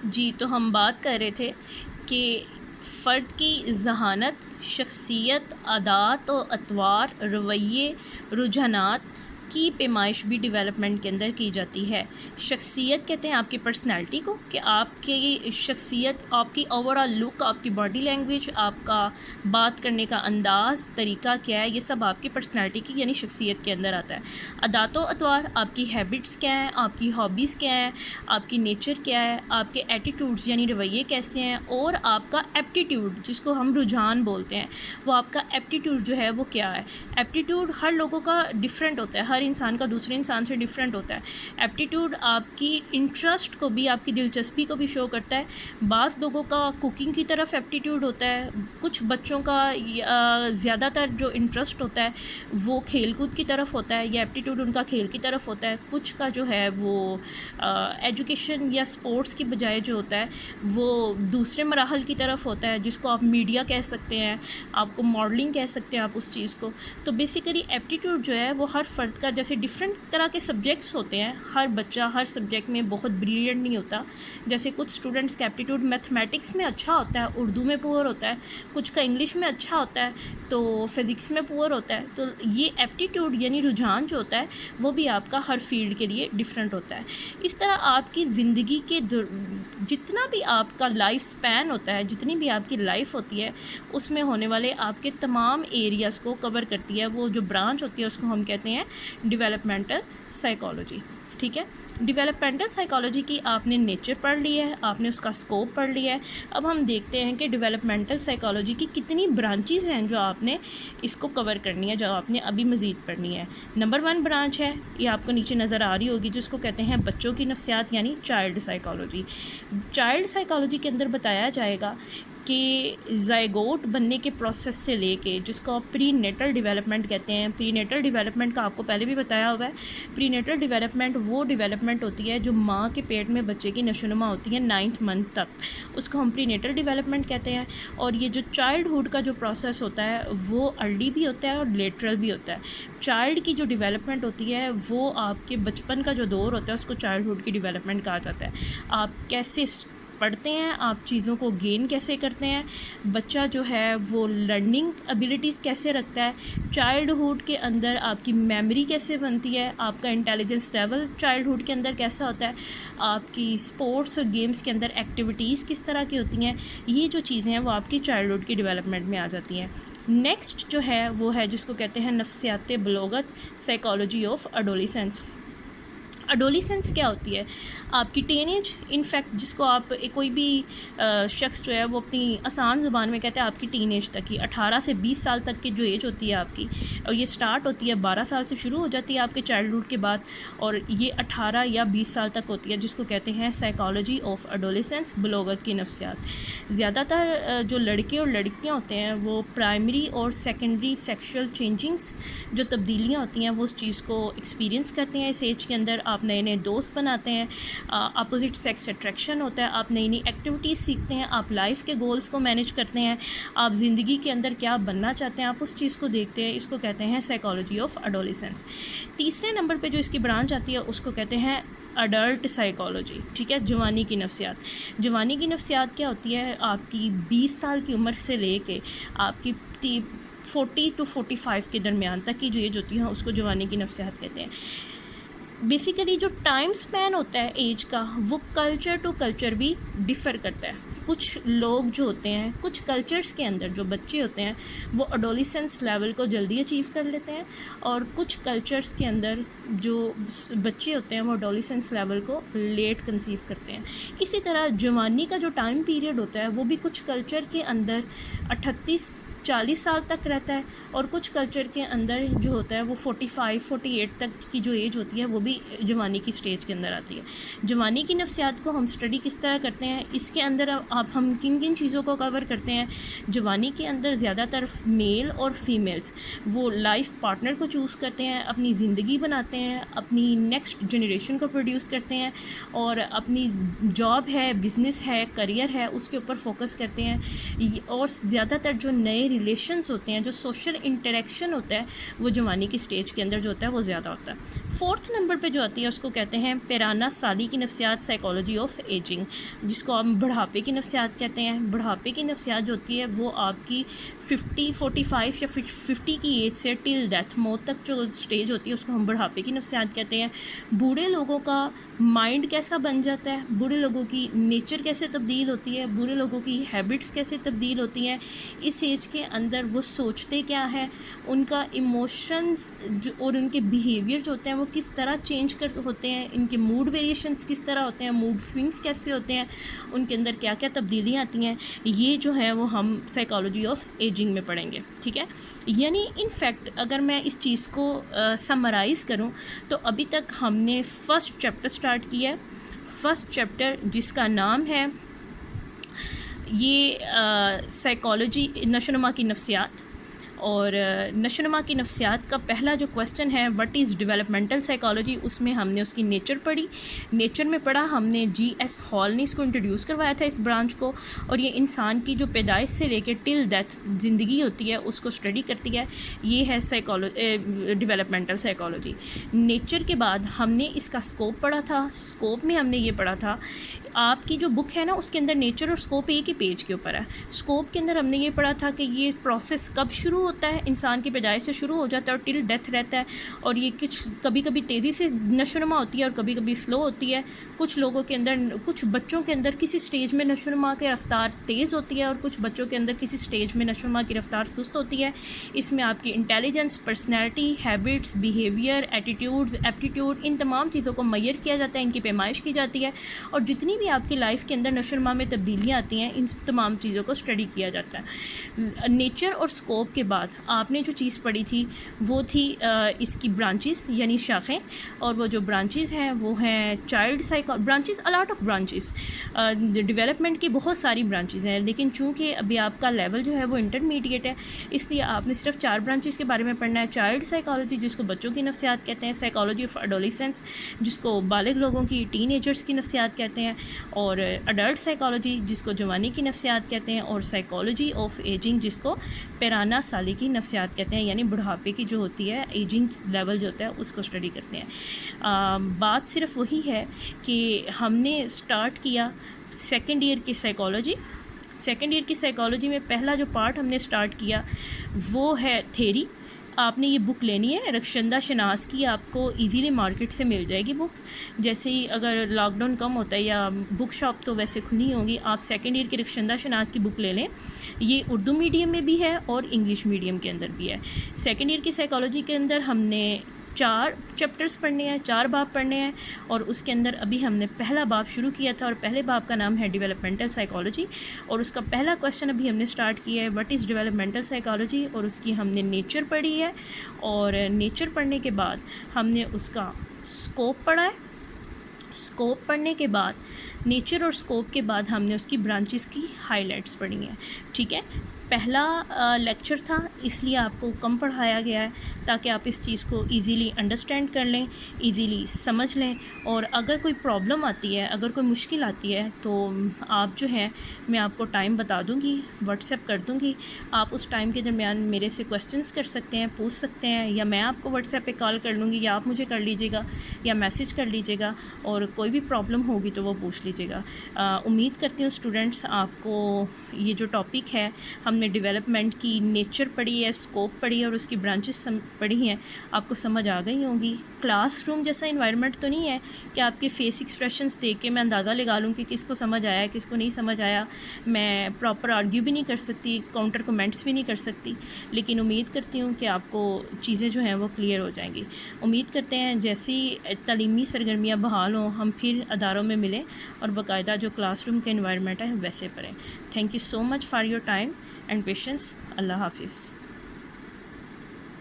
جی، تو ہم بات کر رہے تھے کہ فرد کی ذہانت، شخصیت، عادات و اطوار، رویے، رجحانات کی پیمائش بھی ڈیولپمنٹ کے اندر کی جاتی ہے۔ شخصیت کہتے ہیں آپ کی پرسنالٹی کو، کہ آپ کی شخصیت، آپ کی اوور آل لک، آپ کی باڈی لینگویج، آپ کا بات کرنے کا انداز، طریقہ کیا ہے، یہ سب آپ کی پرسنالٹی کی یعنی شخصیت کے اندر آتا ہے۔ عادات و اطوار آپ کی ہیبٹس کیا ہیں، آپ کی ہابیز کیا ہیں، آپ کی نیچر کیا ہے، آپ کے ایٹیٹیوڈز یعنی رویے کیسے ہیں، اور آپ کا ایپٹیٹیوڈ جس کو ہم رجحان بولتے ہیں، وہ آپ کا ایپٹیٹیوڈ جو ہے وہ کیا ہے۔ ایپٹیٹیوڈ ہر لوگوں کا ڈیفرنٹ ہوتا ہے، ہر انسان کا دوسرے انسان سے ڈیفرنٹ ہوتا ہے۔ ایپٹیٹیوڈ آپ کی انٹرسٹ کو بھی، آپ کی دلچسپی کو بھی شو کرتا ہے۔ بعض لوگوں کا کوکنگ کی طرف ایپٹیٹیوڈ ہوتا ہے، کچھ بچوں کا زیادہ تر جو انٹرسٹ ہوتا ہے وہ کھیل کود کی طرف ہوتا ہے، یا ایپٹیٹیوڈ ان کا کھیل کی طرف ہوتا ہے۔ کچھ کا جو ہے وہ ایجوکیشن یا سپورٹس کی بجائے جو ہوتا ہے وہ دوسرے مراحل کی طرف ہوتا ہے، جس کو آپ میڈیا کہہ سکتے ہیں، آپ کو ماڈلنگ کہہ سکتے ہیں آپ اس چیز کو۔ تو بیسیکلی ایپٹیٹیوڈ جو ہے وہ ہر فرد کا، جیسے ڈفرینٹ طرح کے سبجیکٹس ہوتے ہیں، ہر بچہ ہر سبجیکٹ میں بہت بریلینٹ نہیں ہوتا۔ جیسے کچھ اسٹوڈنٹس کا ایپٹیٹیوڈ میتھمیٹکس میں اچھا ہوتا ہے، اردو میں پور ہوتا ہے، کچھ کا انگلش میں اچھا ہوتا ہے تو فزکس میں پور ہوتا ہے۔ تو یہ ایپٹیٹیوڈ یعنی رجحان جو ہوتا ہے وہ بھی آپ کا ہر فیلڈ کے لیے ڈفرینٹ ہوتا ہے۔ اس طرح آپ کی زندگی کے جتنا بھی آپ کا لائف سپین ہوتا ہے، جتنی بھی آپ کی لائف ہوتی ہے، اس میں ہونے والے آپ کے تمام ایریاز کو کور کرتی ہے۔ وہ جو برانچ ہوتی ہے اس کو ہم کہتے ہیں ڈیولپمنٹل سائیکالوجی، ٹھیک ہے۔ ڈیولپمنٹل سائیکالوجی کی آپ نے نیچر پڑھ لی ہے، آپ نے اس کا اسکوپ پڑھ لیا ہے۔ اب ہم دیکھتے ہیں کہ ڈیولپمنٹل سائیکالوجی کی کتنی برانچز ہیں جو آپ نے اس کو کور کرنی ہے، جو آپ نے ابھی مزید پڑھنی ہے۔ نمبر 1 برانچ ہے، یہ آپ کو نیچے نظر آ رہی ہوگی، جس کو کہتے ہیں بچوں کی نفسیات یعنی چائلڈ سائیکالوجی۔ چائلڈ سائیکالوجی کے اندر بتایا جائے گا کہ زائگوٹ بننے کے پروسیس سے لے کے، جس کو آپ پری نیٹل ڈیولپمنٹ کہتے ہیں۔ پری نیٹل ڈیولپمنٹ کا آپ کو پہلے بھی بتایا ہوا ہے۔ پری نیٹل ڈیولپمنٹ وہ ڈیولپمنٹ ہوتی ہے جو ماں کے پیٹ میں بچے کی نشو نما ہوتی ہے 9th منتھ تک، اس کو ہم پری نیٹل ڈیولپمنٹ کہتے ہیں۔ اور یہ جو چائلڈ ہوڈ کا جو پروسیس ہوتا ہے وہ ارلی بھی ہوتا ہے اور لیٹرل بھی ہوتا ہے۔ چائلڈ کی جو ڈیولپمنٹ ہوتی ہے وہ آپ کے بچپن کا جو دور ہوتا ہے اس کو چائلڈ ہوڈ کی ڈیولپمنٹ کہا جاتا ہے۔ آپ کیسے پڑھتے ہیں، آپ چیزوں کو گین کیسے کرتے ہیں، بچہ جو ہے وہ لرننگ ابیلٹیز کیسے رکھتا ہے، چائلڈ ہوڈ کے اندر آپ کی میموری کیسے بنتی ہے، آپ کا انٹیلیجنس لیول چائلڈ ہوڈ کے اندر کیسا ہوتا ہے، آپ کی اسپورٹس اور گیمز کے اندر ایکٹیویٹیز کس طرح کی ہوتی ہیں، یہ جو چیزیں ہیں وہ آپ کی چائلڈ ہوڈ کی ڈیولپمنٹ میں آ جاتی ہیں۔ نیکسٹ جو ہے وہ ہے جس کو کہتے ہیں نفسیات بلوغت، سائیکالوجی آف اڈولیسنس۔ اڈولیسنس کیا ہوتی ہے؟ آپ کی ٹین ایج، انفیکٹ جس کو آپ کوئی بھی شخص جو ہے وہ اپنی آسان زبان میں کہتے ہیں آپ کی ٹین ایج تک کی، 18 سے 20 سال تک کی جو ایج ہوتی ہے آپ کی، اور یہ سٹارٹ ہوتی ہے 12 سال سے شروع ہو جاتی ہے آپ کے چائلڈ ہوڈ کے بعد، اور یہ 18 یا 20 سال تک ہوتی ہے، جس کو کہتے ہیں سائیکالوجی آف اڈولیسنس، بلوغت کی نفسیات۔ زیادہ تر جو لڑکے اور لڑکیاں ہوتے ہیں وہ پرائمری اور سیکنڈری سیکشول چینجنگس، جو تبدیلیاں ہوتی ہیں وہ اس چیز کو ایکسپیرینس کرتے ہیں اس ایج کے اندر۔ آپ نئے نئے دوست بناتے ہیں، اپوزٹ سیکس اٹریکشن ہوتا ہے، آپ نئی نئی ایکٹیویٹیز سیکھتے ہیں، آپ لائف کے گولز کو مینیج کرتے ہیں، آپ زندگی کے اندر کیا بننا چاہتے ہیں آپ اس چیز کو دیکھتے ہیں۔ اس کو کہتے ہیں سائیکالوجی آف اڈولیسنس۔ تیسرے نمبر پہ جو اس کی برانچ آتی ہے اس کو کہتے ہیں اڈلٹ سائیکالوجی، ٹھیک ہے، جوانی کی نفسیات۔ جوانی کی نفسیات کیا ہوتی ہے؟ آپ کی 20 سال کی عمر سے لے کے آپ کی 40 to 45 کے درمیان تک کی جو ایج ہوتی ہے اس کو جوانی کی نفسیات کہتے ہیں۔ بیسیکلی جو ٹائم سپین ہوتا ہے ایج کا وہ کلچر ٹو کلچر بھی ڈیفر کرتا ہے۔ کچھ لوگ جو ہوتے ہیں، کچھ کلچرز کے اندر جو بچے ہوتے ہیں وہ اڈولیسنس لیول کو جلدی اچیو کر لیتے ہیں، اور کچھ کلچرز کے اندر جو بچے ہوتے ہیں وہ اڈولیسنس لیول کو لیٹ کنسیو کرتے ہیں۔ اسی طرح جوانی کا جو ٹائم پیریڈ ہوتا ہے وہ بھی کچھ کلچر کے اندر 38-40 سال تک رہتا ہے، اور کچھ کلچر کے اندر جو ہوتا ہے وہ 45-48 تک کی جو ایج ہوتی ہے وہ بھی جوانی کی سٹیج کے اندر آتی ہے۔ جوانی کی نفسیات کو ہم سٹڈی کس طرح کرتے ہیں، اس کے اندر آپ ہم کن کن چیزوں کو کور کرتے ہیں۔ جوانی کے اندر زیادہ تر میل اور فیمیلز وہ لائف پارٹنر کو چوز کرتے ہیں، اپنی زندگی بناتے ہیں، اپنی نیکسٹ جنریشن کو پروڈیوس کرتے ہیں، اور اپنی جاب ہے، بزنس ہے، کریئر ہے، اس کے اوپر فوکس کرتے ہیں، اور زیادہ تر جو نئے ریلیشنز ہوتے ہیں, جو سوشل انٹریکشن ہوتا ہے, وہ جوانی کی سٹیج کے اندر جو ہوتا ہے وہ زیادہ ہوتا ہے. 4تھ نمبر پہ جو آتی ہے اس کو کہتے ہیں پیرانا سالی کی نفسیات, سائیکالوجی آف ایجنگ, جس کو ہم بڑھاپے کی نفسیات کہتے ہیں. بڑھاپے کی نفسیات جو ہوتی ہے وہ آپ کی 45 یا 50 کی ایج سے ٹل ڈیتھ, موت تک جو سٹیج ہوتی ہے اس کو ہم بڑھاپے کی نفسیات کہتے ہیں. بوڑھے لوگوں کا مائنڈ کیسا بن جاتا ہے, بوڑھے لوگوں کی نیچر کیسے تبدیل ہوتی ہے, بوڑھے لوگوں کی ہیبٹس کیسے تبدیل ہوتی ہیں, اس ایج کے اندر وہ سوچتے کیا ہیں, ان کا ایموشنز اور ان کے بیہیویئر جو ہوتے ہیں وہ کس طرح چینج ہوتے ہیں, ان کے موڈ ویریشنز کس طرح ہوتے ہیں, موڈ سوئنگز کیسے ہوتے ہیں, ان کے اندر کیا کیا تبدیلیاں آتی ہیں, یہ جو ہے وہ ہم سائیکالوجی آف ایجنگ میں پڑھیں گے. ٹھیک ہے, یعنی ان فیکٹ اگر میں اس چیز کو سمرائز کروں تو ابھی تک ہم نے فرسٹ چیپٹر سٹارٹ کیا ہے. فرسٹ چیپٹر جس کا نام ہے یہ سائیکالوجی نشو و نما کی نفسیات, اور نشو و نما کی نفسیات کا پہلا جو کوسچن ہے وٹ از ڈیولپمنٹل سائیکالوجی, اس میں ہم نے اس کی نیچر پڑھی. نیچر میں پڑھا ہم نے, جی ایس ہال نے اس کو انٹروڈیوس کروایا تھا اس برانچ کو, اور یہ انسان کی جو پیدائش سے لے کے ٹل ڈیتھ زندگی ہوتی ہے اس کو اسٹڈی کرتی ہے. یہ ہے ڈیولپمنٹل سائیکالوجی. نیچر کے بعد ہم نے اس کا اسکوپ پڑھا تھا. اسکوپ میں ہم نے یہ پڑھا تھا, آپ کی جو بک ہے نا اس کے اندر نیچر اور اسکوپ ایک ہی پیج کے اوپر ہے. اسکوپ کے اندر ہم نے یہ پڑھا تھا کہ یہ پروسیس کب شروع ہوتا ہے, انسان کی پیدائش سے شروع ہو جاتا ہے اور ٹل ڈیتھ رہتا ہے, اور یہ کبھی کبھی تیزی سے نشو و نما ہوتی ہے اور کبھی کبھی سلو ہوتی ہے. کچھ لوگوں کے اندر, کچھ بچوں کے اندر کسی سٹیج میں نشو و نما کی رفتار تیز ہوتی ہے اور کچھ بچوں کے اندر کسی سٹیج میں نشو و نما کی رفتار سست ہوتی ہے. اس میں آپ کی intelligence, personality, habits, behaviour, attitudes, aptitude, ان تمام چیزوں کو میئر کیا جاتا ہے, ان کی پیمائش کی جاتی ہے, اور جتنی بھی آپ کی لائف کے اندر نشو و نما میں تبدیلیاں آتی ہیں ان تمام چیزوں کو اسٹڈی کیا جاتا ہے. نیچر اور اسکوپ کے بعد آپ نے جو چیز پڑھی تھی وہ تھی اس کی برانچز یعنی شاخیں, اور وہ جو برانچز ہیں وہ ہیں child branches, a lot of branches. Development کی بہت ساری برانچز ہیں, لیکن چونکہ ابھی آپ کا لیول جو ہے وہ انٹرمیڈیٹ ہے اس لیے آپ نے صرف 4 برانچز کے بارے میں پڑھنا ہے. چائلڈ سائیکالوجی جس کو بچوں کی نفسیات کہتے ہیں, سائیکالوجی آف ایڈولیسنس جس کو بالغ لوگوں کی, ٹین ایجرز کی نفسیات کہتے ہیں, اور اڈلٹ سائیکالوجی جس کو جوانی کی نفسیات کہتے ہیں, اور سائیکالوجی آف ایجنگ جس کو پیرانا سالی کی نفسیات کہتے ہیں, یعنی بڑھاپے کی جو ہوتی ہے ایجنگ لیول جو ہوتا ہے اس کو اسٹڈی کرتے ہیں. بات صرف وہی ہے کہ ہم نے اسٹارٹ کیا سیکنڈ ایئر کی سائیکالوجی. سیکنڈ ایئر کی سائیکالوجی میں پہلا جو پارٹ ہم نے اسٹارٹ کیا وہ ہے تھیری. آپ نے یہ بک لینی ہے رخشندہ شناس کی, آپ کو ایزیلی مارکیٹ سے مل جائے گی بک. جیسے ہی اگر لاک ڈاؤن کم ہوتا ہے یا بک شاپ تو ویسے کھلی ہوں گی, آپ سیکنڈ ایئر کی رخشندہ شناس کی بک لے لیں. یہ اردو میڈیم میں بھی ہے اور انگلش میڈیم کے اندر بھی ہے. سیکنڈ ایئر کی سائیکالوجی کے اندر ہم نے 4 چیپٹرز پڑھنے ہیں, 4 باب پڑھنے ہیں, اور اس کے اندر ابھی ہم نے پہلا باب شروع کیا تھا, اور پہلے باب کا نام ہے ڈیولپمنٹل سائیکالوجی, اور اس کا پہلا کوسچن ابھی ہم نے سٹارٹ کیا ہے وٹ از ڈیولپمنٹل سائیکالوجی, اور اس کی ہم نے نیچر پڑھی ہے, اور نیچر پڑھنے کے بعد ہم نے اس کا اسکوپ پڑھا ہے. اسکوپ پڑھنے کے بعد نیچر اور اسکوپ کے بعد ہم نے اس کی برانچز کی ہائی لائٹس پڑھی ہیں. ٹھیک ہے, پہلا لیکچر تھا اس لیے آپ کو کم پڑھایا گیا ہے تاکہ آپ اس چیز کو ایزیلی انڈرسٹینڈ کر لیں, ایزیلی سمجھ لیں, اور اگر کوئی پرابلم آتی ہے, اگر کوئی مشکل آتی ہے تو آپ جو ہے میں آپ کو ٹائم بتا دوں گی, واٹس ایپ کر دوں گی, آپ اس ٹائم کے درمیان میرے سے کوسچنس کر سکتے ہیں, پوچھ سکتے ہیں, یا میں آپ کو واٹس ایپ پہ کال کر لوں گی, یا آپ مجھے کر لیجیے گا, یا میسیج کر لیجیے گا, اور کوئی بھی پرابلم ہوگی تو وہ پوچھ لیجیے گا. امید کرتی ہوں اسٹوڈنٹس آپ کو یہ جو ٹاپک ہے, ہم نے ڈیولپمنٹ کی نیچر پڑھی ہے, اسکوپ پڑھی ہے, اور اس کی برانچز پڑھی ہیں, آپ کو سمجھ آ گئی ہوں گی. کلاس روم جیسا انوائرمنٹ تو نہیں ہے کہ آپ کے فیس ایکسپریشنس دیکھ کے میں اندازہ لگا لوں کہ کس کو سمجھ آیا, کس کو نہیں سمجھ آیا. میں پراپر آرگیو بھی نہیں کر سکتی, کاؤنٹر کمنٹس بھی نہیں کر سکتی, لیکن امید کرتی ہوں کہ آپ کو چیزیں جو ہیں وہ کلیئر ہو جائیں گی. امید کرتے ہیں جیسی تعلیمی سرگرمیاں بحال ہوں ہم پھر اداروں میں ملیں اور باقاعدہ جو کلاس روم کا انوائرمنٹ ہے ویسے پڑھیں. Thank you so much for your time and patience. اللہ حافظ.